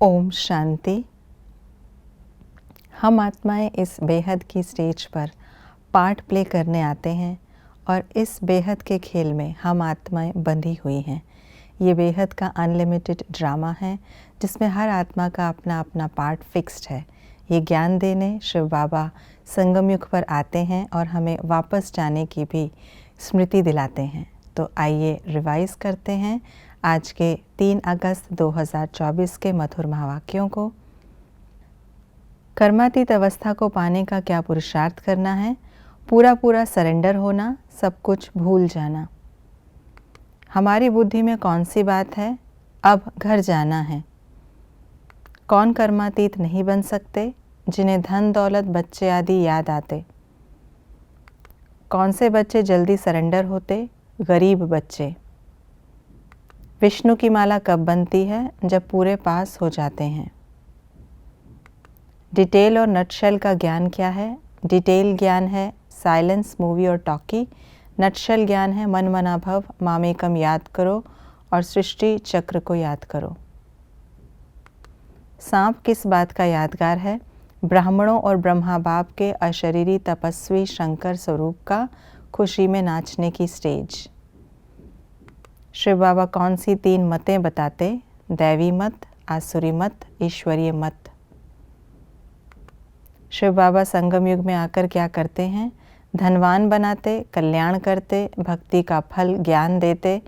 ओम शांति। हम आत्माएं इस बेहद की स्टेज पर पार्ट प्ले करने आते हैं और इस बेहद के खेल में हम आत्माएं बंधी हुई हैं। ये बेहद का अनलिमिटेड ड्रामा है जिसमें हर आत्मा का अपना अपना पार्ट फिक्स्ड है। ये ज्ञान देने शिव बाबा संगम युग पर आते हैं और हमें वापस जाने की भी स्मृति दिलाते हैं। तो आइए रिवाइज करते हैं आज के 3 अगस्त 2024 के मधुर महावाक्यों को। कर्मातीत अवस्था को पाने का क्या पुरुषार्थ करना है? पूरा पूरा सरेंडर होना, सब कुछ भूल जाना। हमारी बुद्धि में कौन सी बात है? अब घर जाना है। कौन कर्मातीत नहीं बन सकते? जिन्हें धन दौलत बच्चे आदि याद आते। कौन से बच्चे जल्दी सरेंडर होते? गरीब बच्चे। विष्णु की माला कब बनती है? जब पूरे पास हो जाते हैं। डिटेल और नटशेल का ज्ञान क्या है? डिटेल ज्ञान है साइलेंस, मूवी और टॉकी। नटशेल ज्ञान है मन मना भव, मामेकम याद करो और सृष्टि चक्र को याद करो। सांप किस बात का यादगार है? ब्राह्मणों और ब्रह्मा बाप के अशरीरी तपस्वी शंकर स्वरूप का खुशी में नाचने की स्टेज। शिव बाबा कौन सी 3 मतें बताते? दैवी मत, आसुरी मत, ईश्वरीय मत। शिव बाबा संगम युग में आकर क्या करते हैं? धनवान बनाते, कल्याण करते, भक्ति का फल ज्ञान देते,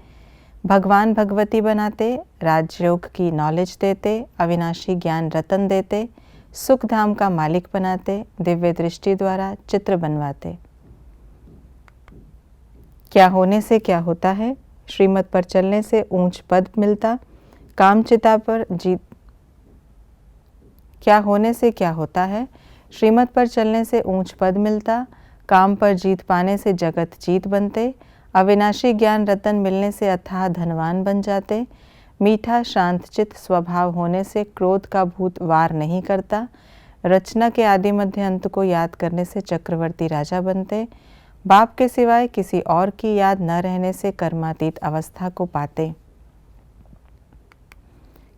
भगवान भगवती बनाते, राजयोग की नॉलेज देते, अविनाशी ज्ञान रतन देते, सुख धाम का मालिक बनाते, दिव्य दृष्टि द्वारा चित्र बनवाते। क्या होने से क्या होता है? श्रीमत पर चलने से ऊंच पद मिलता, कामचिता पर जीत। क्या होने से क्या होता है? श्रीमत पर चलने से ऊंच पद मिलता, काम पर जीत पाने से जगत जीत बनते, अविनाशी ज्ञान रतन मिलने से अथाह धनवान बन जाते, मीठा शांतचित स्वभाव होने से क्रोध का भूत वार नहीं करता, रचना के आदि मध्य अंत को याद करने से चक्रवर्ती राजा बनते, बाप के सिवाय किसी और की याद न रहने से कर्मातीत अवस्था को पाते।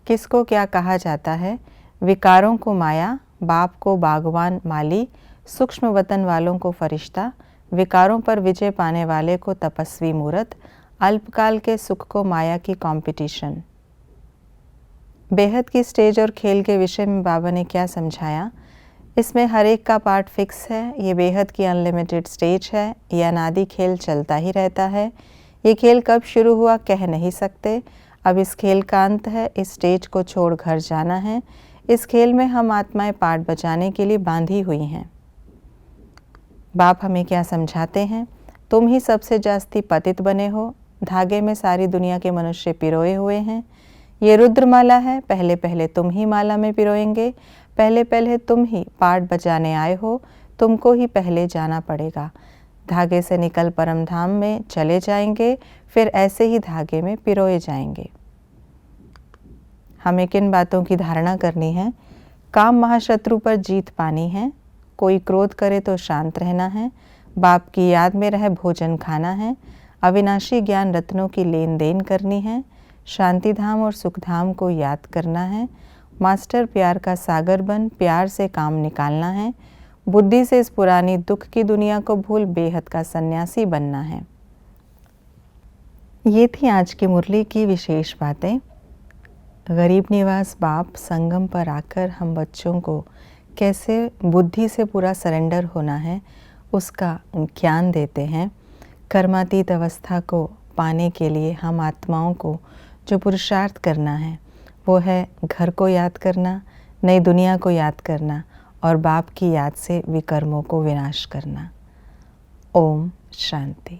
किसको क्या कहा जाता है? विकारों को माया, बाप को बागवान माली, सूक्ष्म वतन वालों को फरिश्ता, विकारों पर विजय पाने वाले को तपस्वी मूरत, अल्पकाल के सुख को माया की कंपटीशन। बेहद की स्टेज और खेल के विषय में बाबा ने क्या समझाया? इसमें हर एक का पार्ट फिक्स है। ये बेहद की अनलिमिटेड स्टेज है। ये अनादि खेल चलता ही रहता है। ये खेल कब शुरू हुआ कह नहीं सकते। अब इस खेल का अंत है। इस स्टेज को छोड़ घर जाना है। इस खेल में हम आत्माएं पार्ट बचाने के लिए बांधी हुई हैं। बाप हमें क्या समझाते हैं? तुम ही सबसे जास्ती पतित बने हो। धागे में सारी दुनिया के मनुष्य पिरोए हुए हैं। ये रुद्रमाला है। पहले पहले तुम ही माला में पिरोएंगे। पहले पहले तुम ही पार्ट बचाने आए हो। तुमको ही पहले जाना पड़ेगा। धागे से निकल परम धाम में चले जाएंगे, फिर ऐसे ही धागे में पिरोए जाएंगे। हमें किन बातों की धारणा करनी है? काम महाशत्रु पर जीत पानी है। कोई क्रोध करे तो शांत रहना है। बाप की याद में रह भोजन खाना है। अविनाशी ज्ञान रत्नों की लेन देन करनी है। शांति धाम और सुख धाम को याद करना है। मास्टर प्यार का सागर बन प्यार से काम निकालना है। बुद्धि से इस पुरानी दुख की दुनिया को भूल बेहद का सन्यासी बनना है। ये थी आज की मुरली की विशेष बातें। गरीब निवास बाप संगम पर आकर हम बच्चों को कैसे बुद्धि से पूरा सरेंडर होना है उसका ज्ञान देते हैं। कर्मातीत अवस्था को पाने के लिए हम आत्माओं को जो पुरुषार्थ करना है वो है घर को याद करना, नई दुनिया को याद करना और बाप की याद से विकर्मों को विनाश करना। ओम शांति।